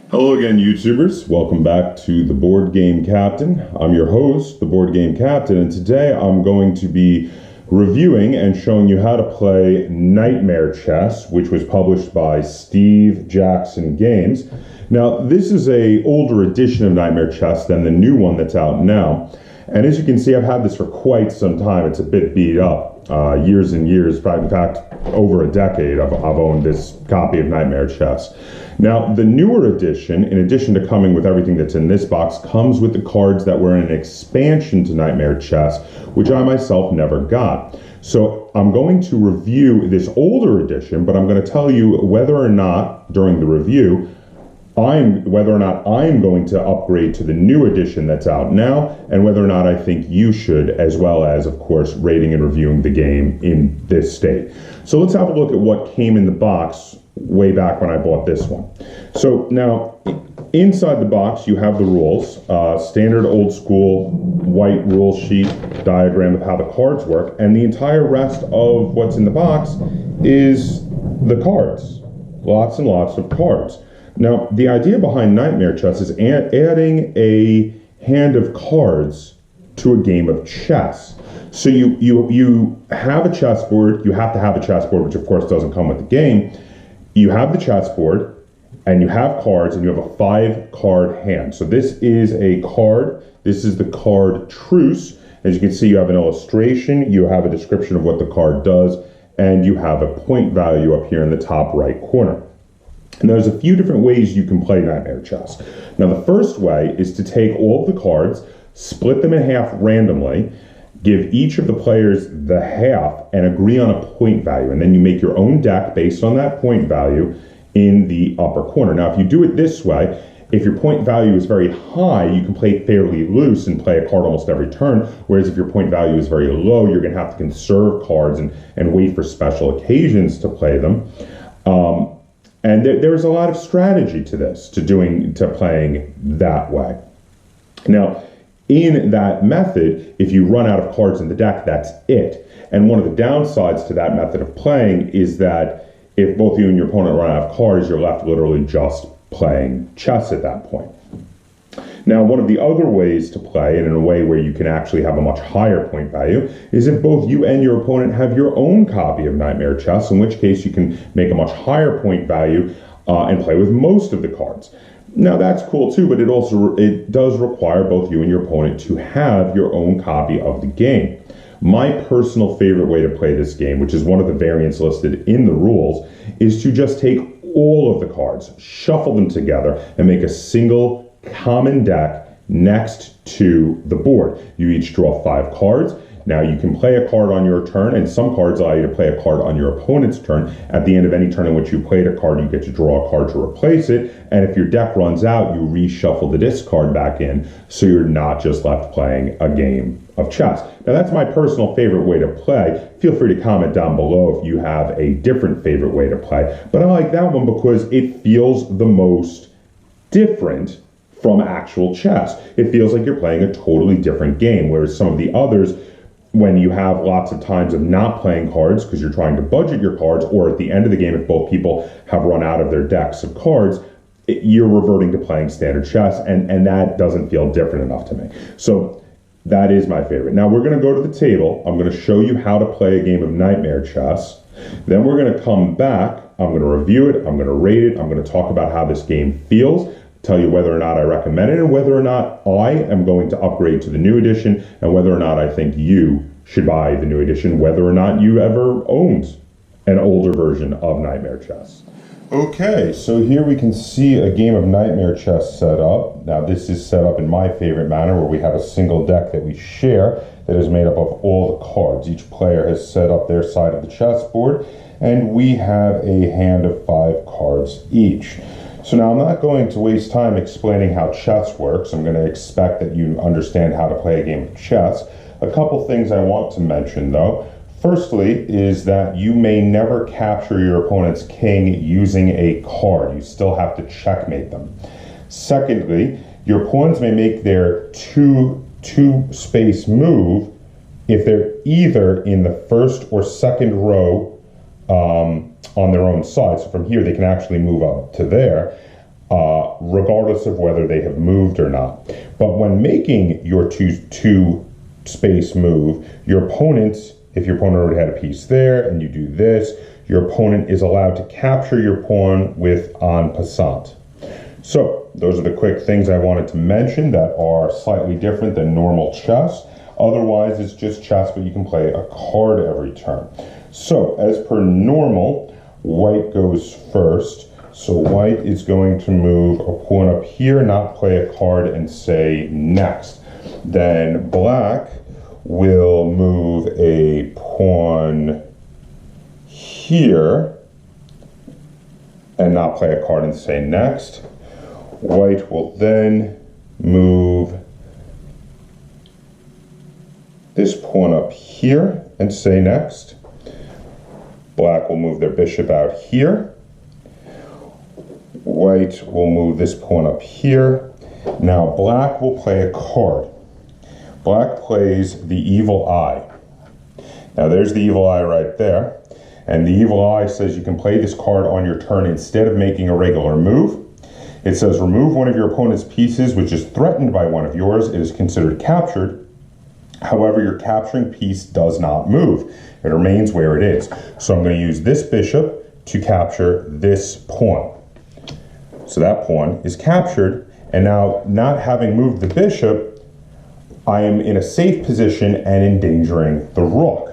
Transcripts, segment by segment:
Hello again, YouTubers. Welcome back to the Board Game Captain. I'm your host, the Board Game Captain, and today I'm going to be reviewing and showing you how to play Knightmare Chess, which was published by Steve Jackson Games. Now, this is an older edition of Knightmare Chess than the new one that's out now. And as you can see, I've had this for quite some time. It's a bit beat up. Years and years, in fact, over a decade, I've owned this copy of Knightmare Chess. Now, the newer edition, in addition to coming with everything that's in this box, comes with the cards that were an expansion to Knightmare Chess, which I myself never got. So I'm going to review this older edition, but I'm going to tell you whether or not, during the review, I'm going to upgrade to the new edition that's out now, and whether or not I think you should, as well as, of course, rating and reviewing the game in this state. So let's have a look at what came in the box way back when I bought this one. So now, inside the box, you have the rules, standard old school white rule sheet diagram of how the cards work, and the entire rest of what's in the box is the cards. Lots and lots of cards. Now, the idea behind Knightmare Chess is adding a hand of cards to a game of chess. So you have a chessboard, you have to have a chessboard, which of course doesn't come with the game. You have the chessboard, and you have cards, and you have a 5-card hand. So this is a card, this is the card truce. As you can see, you have an illustration, you have a description of what the card does, and you have a point value up here in the top right corner. And there's a few different ways you can play Knightmare Chess. Now, the first way is to take all of the cards, split them in half randomly, give each of the players the half, and agree on a point value. And then you make your own deck based on that point value in the upper corner. Now, if you do it this way, if your point value is very high, you can play fairly loose and play a card almost every turn. Whereas if your point value is very low, you're going to have to conserve cards and wait for special occasions to play them. And there's a lot of strategy to this, to playing that way. Now, in that method, if you run out of cards in the deck, that's it. And one of the downsides to that method of playing is that if both you and your opponent run out of cards, you're left literally just playing chess at that point. Now, one of the other ways to play, and in a way where you can actually have a much higher point value, is if both you and your opponent have your own copy of Knightmare Chess, in which case you can make a much higher point value and play with most of the cards. Now, that's cool too, but it does require both you and your opponent to have your own copy of the game. My personal favorite way to play this game, which is one of the variants listed in the rules, is to just take all of the cards, shuffle them together, and make a single common deck next to the board. You each draw 5 cards. Now you can play a card on your turn, and some cards allow you to play a card on your opponent's turn. At the end of any turn in which you played a card, you get to draw a card to replace it, and if your deck runs out, you reshuffle the discard back in, so you're not just left playing a game of chess. Now, that's my personal favorite way to play. Feel free to comment down below if you have a different favorite way to play, but I like that one because it feels the most different from actual chess. It feels like you're playing a totally different game, whereas some of the others, when you have lots of times of not playing cards because you're trying to budget your cards, or at the end of the game if both people have run out of their decks of cards, you're reverting to playing standard chess, and that doesn't feel different enough to me. So that is my favorite. Now we're going to go to the table. I'm going to show you how to play a game of Knightmare Chess. Then we're going to come back. I'm going to review it. I'm going to rate it. I'm going to talk about how this game feels, tell you whether or not I recommend it, and whether or not I am going to upgrade to the new edition, and whether or not I think you should buy the new edition, whether or not you ever owned an older version of Knightmare Chess. Okay, so here we can see a game of Knightmare Chess set up. Now this is set up in my favorite manner, where we have a single deck that we share that is made up of all the cards. Each player has set up their side of the chessboard, and we have a hand of 5 cards each. So now I'm not going to waste time explaining how chess works. I'm going to expect that you understand how to play a game of chess. A couple things I want to mention though. Firstly is that you may never capture your opponent's king using a card. You still have to checkmate them. Secondly, your pawns may make their two space move if they're either in the first or second row on their own side. So from here they can actually move up to there. regardless of whether they have moved or not. But when making your two space move, your opponent, if your opponent already had a piece there and you do this, your opponent is allowed to capture your pawn with en passant. So those are the quick things I wanted to mention that are slightly different than normal chess. Otherwise, it's just chess, but you can play a card every turn. So as per normal, white goes first. So white is going to move a pawn up here, not play a card, and say next. Then black will move a pawn here and not play a card and say next. White will then move this pawn up here and say next. Black will move their bishop out here. White will move this pawn up here. Now black will play a card. Black plays the evil eye. Now there's the evil eye right there. And the evil eye says you can play this card on your turn instead of making a regular move. It says remove one of your opponent's pieces which is threatened by one of yours. It is considered captured. However, your capturing piece does not move. It remains where it is. So I'm going to use this bishop to capture this pawn. So that pawn is captured. And now, not having moved the bishop, I am in a safe position and endangering the rook.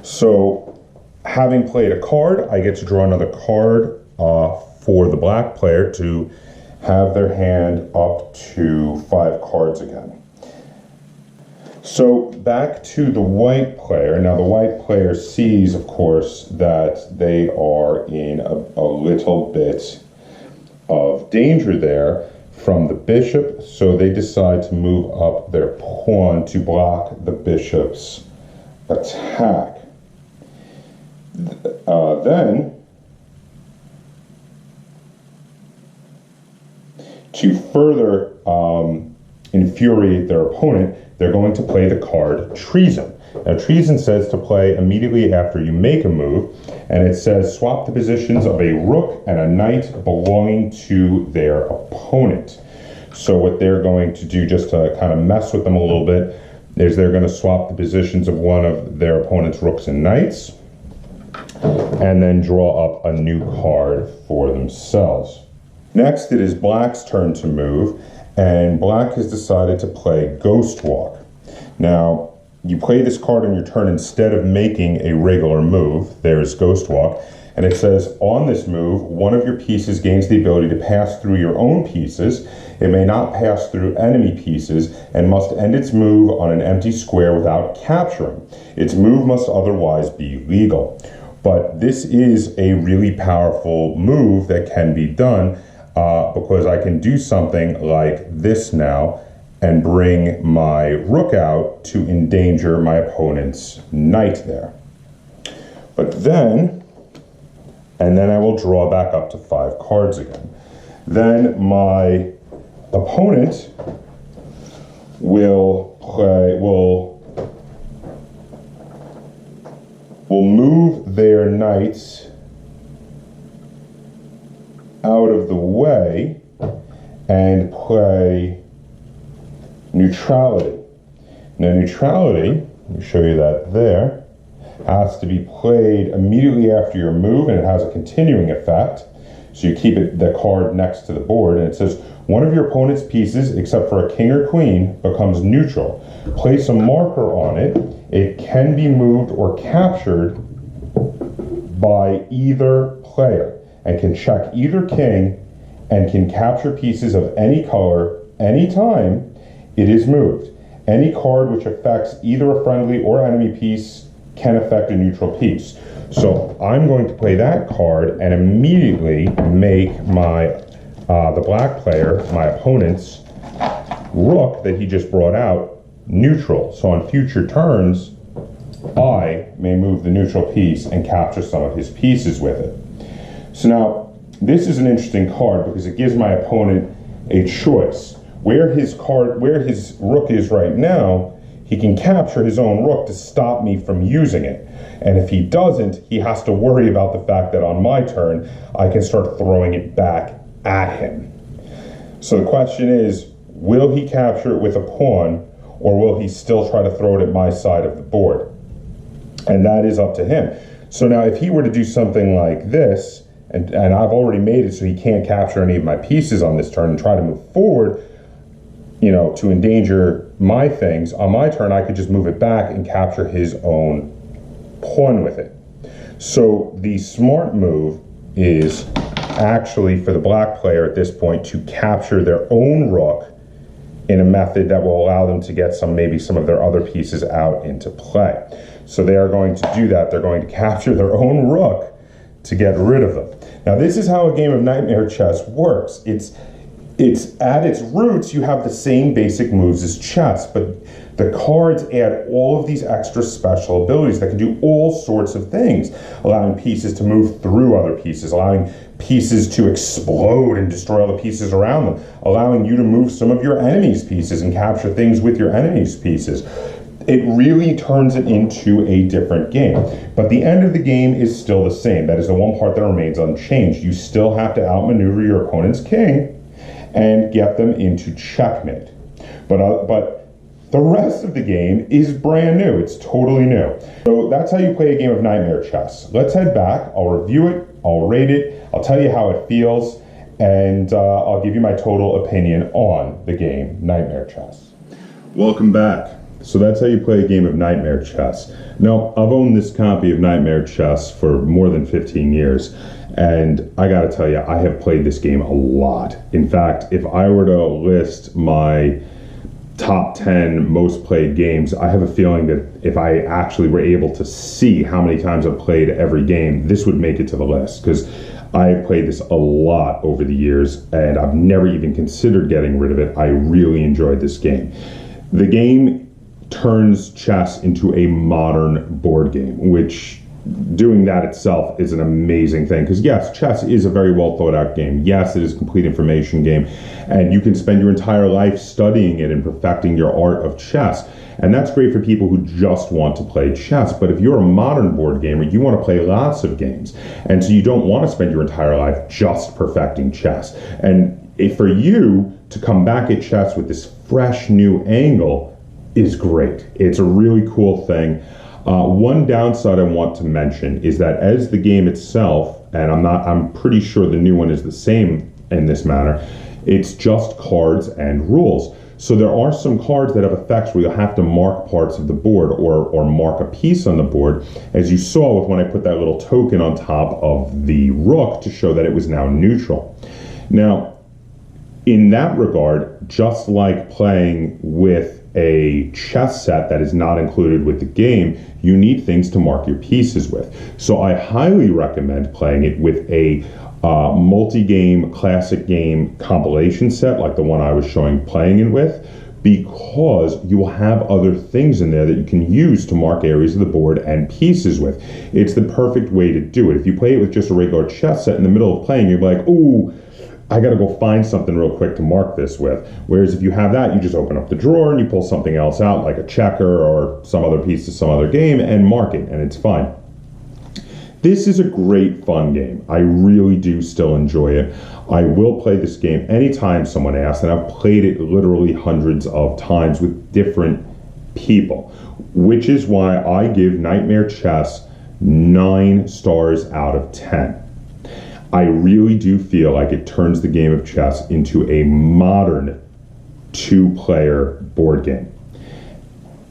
So having played a card, I get to draw another card for the black player to have their hand up to 5 cards again. So back to the white player. Now the white player sees, of course, that they are in a little bit of danger there from the bishop, so they decide to move up their pawn to block the bishop's attack. Then, to further infuriate their opponent, they're going to play the card treason. Now treason says to play immediately after you make a move, and it says swap the positions of a rook and a knight belonging to their opponent. So what they're going to do, just to kind of mess with them a little bit, is they're going to swap the positions of one of their opponent's rooks and knights, and then draw up a new card for themselves. Next, it is black's turn to move, and black has decided to play Ghost Walk. Now, you play this card on your turn instead of making a regular move. There's Ghost Walk, and it says on this move, one of your pieces gains the ability to pass through your own pieces. It may not pass through enemy pieces and must end its move on an empty square without capturing. Its move must otherwise be legal. But this is a really powerful move that can be done because I can do something like this now and bring my rook out to endanger my opponent's knight there. But then I will draw back up to 5 cards again. Then my opponent will move their knights out of the way and play neutrality. Now neutrality, let me show you that there, has to be played immediately after your move, and it has a continuing effect. So you keep the card next to the board, and it says one of your opponent's pieces, except for a king or queen, becomes neutral. Place a marker on it. It can be moved or captured by either player and can check either king and can capture pieces of any color anytime it is moved. Any card which affects either a friendly or enemy piece can affect a neutral piece. So I'm going to play that card and immediately make my the black player, my opponent's rook that he just brought out, neutral. So on future turns, I may move the neutral piece and capture some of his pieces with it. So now, this is an interesting card because it gives my opponent a choice. Where his rook is right now, he can capture his own rook to stop me from using it. And if he doesn't, he has to worry about the fact that on my turn, I can start throwing it back at him. So the question is, will he capture it with a pawn, or will he still try to throw it at my side of the board? And that is up to him. So now if he were to do something like this, and I've already made it so he can't capture any of my pieces on this turn and try to move forward, to endanger my things, on my turn I could just move it back and capture his own pawn with it. So the smart move is actually for the black player at this point to capture their own rook in a method that will allow them to get maybe some of their other pieces out into play. So they are going to do that. They're going to capture their own rook to get rid of them. Now this is how a game of Knightmare Chess works. It's at its roots, you have the same basic moves as chess, but the cards add all of these extra special abilities that can do all sorts of things, allowing pieces to move through other pieces, allowing pieces to explode and destroy all the pieces around them, allowing you to move some of your enemy's pieces and capture things with your enemy's pieces. It really turns it into a different game. But the end of the game is still the same. That is the one part that remains unchanged. You still have to outmaneuver your opponent's king and get them into checkmate. But the rest of the game is brand new. It's totally new. So that's how you play a game of Knightmare Chess. Let's head back. I'll review it. I'll rate it. I'll tell you how it feels. And I'll give you my total opinion on the game Knightmare Chess. Welcome back. So that's how you play a game of Knightmare Chess. Now, I've owned this copy of Knightmare Chess for more than 15 years. And I gotta tell you, I have played this game a lot. In fact, if I were to list my top 10 most played games, I have a feeling that if I actually were able to see how many times I've played every game, this would make it to the list, because I've played this a lot over the years and I've never even considered getting rid of it. I really enjoyed this game. The game turns chess into a modern board game, which doing that itself is an amazing thing, because yes, chess is a very well thought out game. Yes, it is a complete information game, and you can spend your entire life studying it and perfecting your art of chess, and that's great for people who just want to play chess. But if you're a modern board gamer, you want to play lots of games, and so you don't want to spend your entire life just perfecting chess. And for you to come back at chess with this fresh new angle is great. It's a really cool thing. One downside I want to mention is that as the game itself, and I'm pretty sure the new one is the same in this manner, it's just cards and rules. So there are some cards that have effects where you'll have to mark parts of the board or mark a piece on the board, as you saw with when I put that little token on top of the rook to show that it was now neutral. Now, in that regard, just like playing with a chess set that is not included with the game, you need things to mark your pieces with. So I highly recommend playing it with a multi-game, classic game compilation set like the one I was showing playing it with, because you will have other things in there that you can use to mark areas of the board and pieces with. It's the perfect way to do it. If you play it with just a regular chess set, in the middle of playing, you're like, ooh, I gotta go find something real quick to mark this with. Whereas if you have that, you just open up the drawer and you pull something else out, like a checker or some other piece of some other game, and mark it, and it's fine. This is a great fun game. I really do still enjoy it. I will play this game anytime someone asks, and I've played it literally hundreds of times with different people, which is why I give Knightmare Chess 9 stars out of 10. I really do feel like it turns the game of chess into a modern 2-player board game.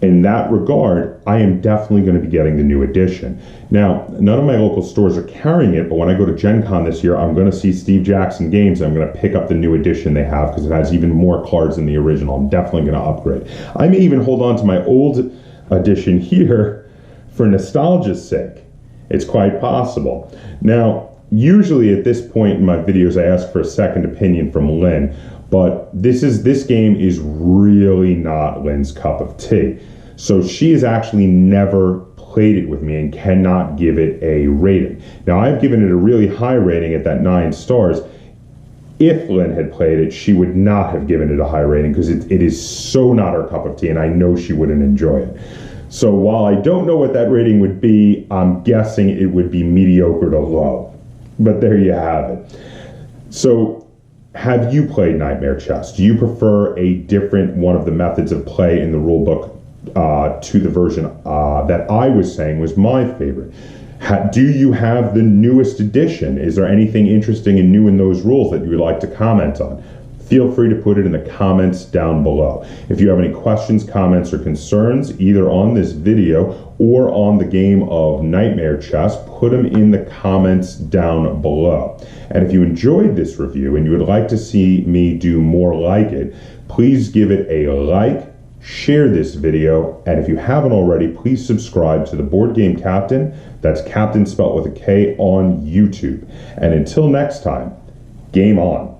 In that regard, I am definitely going to be getting the new edition. Now, none of my local stores are carrying it, but when I go to Gen Con this year, I'm going to see Steve Jackson Games, and I'm going to pick up the new edition they have, because it has even more cards than the original. I'm definitely going to upgrade. I may even hold on to my old edition here for nostalgia's sake. It's quite possible. Now, usually at this point in my videos, I ask for a second opinion from Lynn, but this game is really not Lynn's cup of tea. So she has actually never played it with me and cannot give it a rating. Now, I've given it a really high rating at that 9 stars. If Lynn had played it, she would not have given it a high rating, because it is so not her cup of tea, and I know she wouldn't enjoy it. So while I don't know what that rating would be, I'm guessing it would be mediocre to low. But there you have it. So have you played Knightmare Chess? Do you prefer a different one of the methods of play in the rulebook to the version that I was saying was my favorite? Do you have the newest edition? Is there anything interesting and new in those rules that you would like to comment on? Feel free to put it in the comments down below. If you have any questions, comments, or concerns, either on this video or on the game of Knightmare Chess, put them in the comments down below. And if you enjoyed this review and you would like to see me do more like it, please give it a like, share this video, and if you haven't already, please subscribe to the Board Game Captain. That's Captain spelled with a K on YouTube. And until next time, game on.